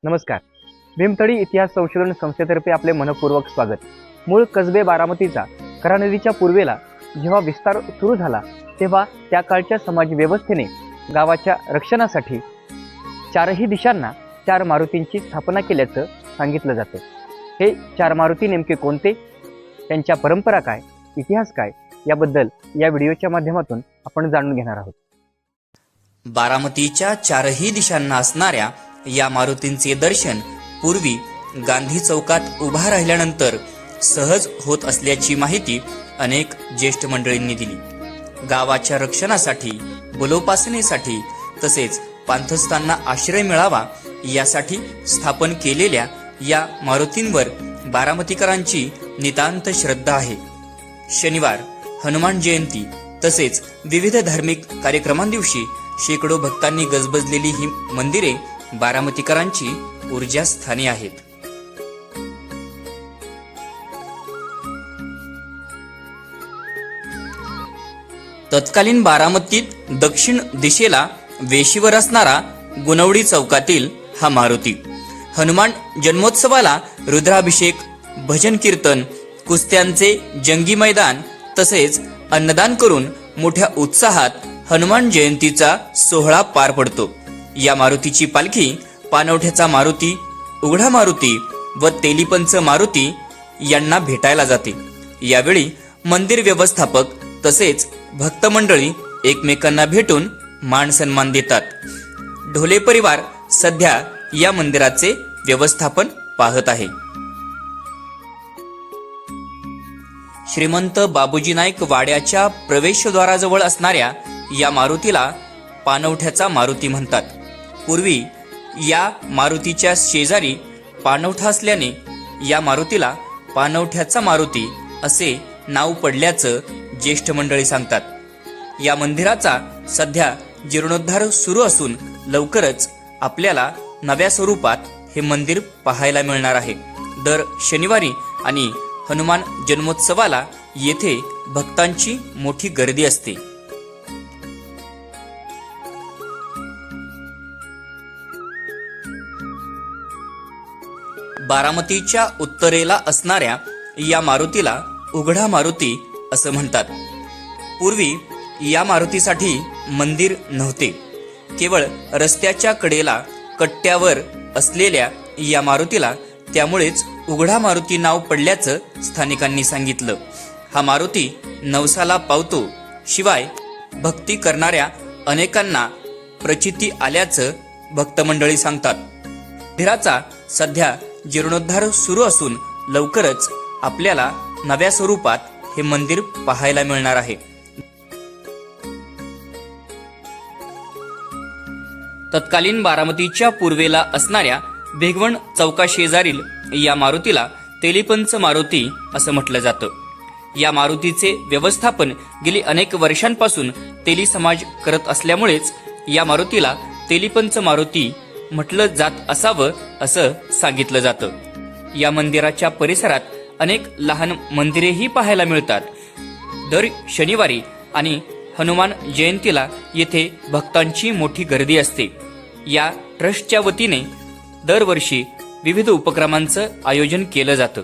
नमस्कार. भीमथडी इतिहास संशोधन संस्थेतर्फे आपले मनपूर्वक स्वागत. मूळ कसबे बारामतीचा कऱ्हा नदीच्या पूर्वेला जेव्हा विस्तार सुरू झाला तेव्हा त्या काळच्या समाज व्यवस्थेने गावाच्या रक्षणासाठी चारही दिशांना 4 मारुतींची स्थापना केल्याचं सांगितलं जातं. हे 4 मारुती नेमके कोणते, त्यांच्या परंपरा काय, इतिहास काय याबद्दल या व्हिडिओच्या माध्यमातून आपण जाणून घेणार आहोत. बारामतीच्या 4ही दिशांना असणाऱ्या या मारुतींचे दर्शन पूर्वी गांधी चौकात उभा राहिल्यानंतर सहज होत असल्याची माहिती अनेक ज्येष्ठ मंडळींनी दिली. गावाच्या रक्षणासाठी, बलोपासनेसाठी तसेच पांथस्तांना आश्रय मिळावा यासाठी स्थापन केलेल्या या मारुतींवर बारामतीकरांची नितांत श्रद्धा आहे. शनिवार, हनुमान जयंती तसेच विविध धार्मिक कार्यक्रमांदिवशी शेकडो भक्तांनी गजबजलेली ही मंदिरे बारामतीकरांची ऊर्जास्थाने आहेत. तत्कालीन बारामतीत दक्षिण दिशेला वेशीवर असणारा गुणवडी चौकातील हा मारुती हनुमान जन्मोत्सवाला रुद्राभिषेक, भजन कीर्तन, कुस्त्यांचे जंगी मैदान तसेच अन्नदान करून मोठ्या उत्साहात हनुमान जयंतीचा सोहळा पार पडतो. या मारुतीची पालखी पाणवठ्याचा मारुती, उघडा मारुती व तेलीपंच मारुती यांना भेटायला जाते. यावेळी मंदिर व्यवस्थापक तसेच भक्त मंडळी एकमेकांना भेटून मान सन्मान देतात. ढोले परिवार सध्या या मंदिराचे व्यवस्थापन पाहत आहे. श्रीमंत बाबूजी नाईक वाड्याच्या प्रवेशद्वाराजवळ असणाऱ्या या मारुतीला पाणवठ्याचा मारुती म्हणतात. पूर्वी या मारुतीच्या शेजारी पाणवठा असल्याने या मारुतीला पाणवठ्याचा मारुती असे नाव पडल्याचं ज्येष्ठ मंडळी सांगतात. या मंदिराचा सध्या जीर्णोद्धार सुरू असून लवकरच आपल्याला नव्या स्वरूपात हे मंदिर पाहायला मिळणार आहे. दर शनिवारी आणि हनुमान जन्मोत्सवाला येथे भक्तांची मोठी गर्दी असते. बारामतीच्या उत्तरेला असणाऱ्या या मारुतीला उघडा मारुती असं म्हणतात. पूर्वी या मारुतीसाठी मंदिर नव्हते. केवळ रस्त्याच्या कडेला कट्ट्यावर असलेल्या या मारुतीला त्यामुळेच उघडा मारुती नाव पडल्याचं स्थानिकांनी सांगितलं. हा मारुती नवसाला पावतो. शिवाय भक्ती करणाऱ्या अनेकांना प्रचिती आल्याचं भक्तमंडळी सांगतात. मंदिराचा सध्या जीर्णोद्धार सुरू असून लवकरच आपल्याला नव्या स्वरूपात हे मंदिर पाहायला मिळणार आहे. तत्कालीन बारामतीच्या पूर्वेला असणाऱ्या भेगवण चौकाशेजारील या मारुतीला तेलीपंच मारुती असं म्हटलं जातं. या मारुतीचे व्यवस्थापन गेली अनेक वर्षांपासून तेली समाज करत असल्यामुळेच या मारुतीला तेलीपंच मारुती म्हटलं जात असावं असं सांगितलं जातं. या मंदिराच्या परिसरात अनेक लहान मंदिरेही पाहायला मिळतात. दर शनिवारी आणि हनुमान जयंतीला येथे भक्तांची मोठी गर्दी असते. या ट्रस्टच्या वतीने दरवर्षी विविध उपक्रमांचं आयोजन केलं जातं.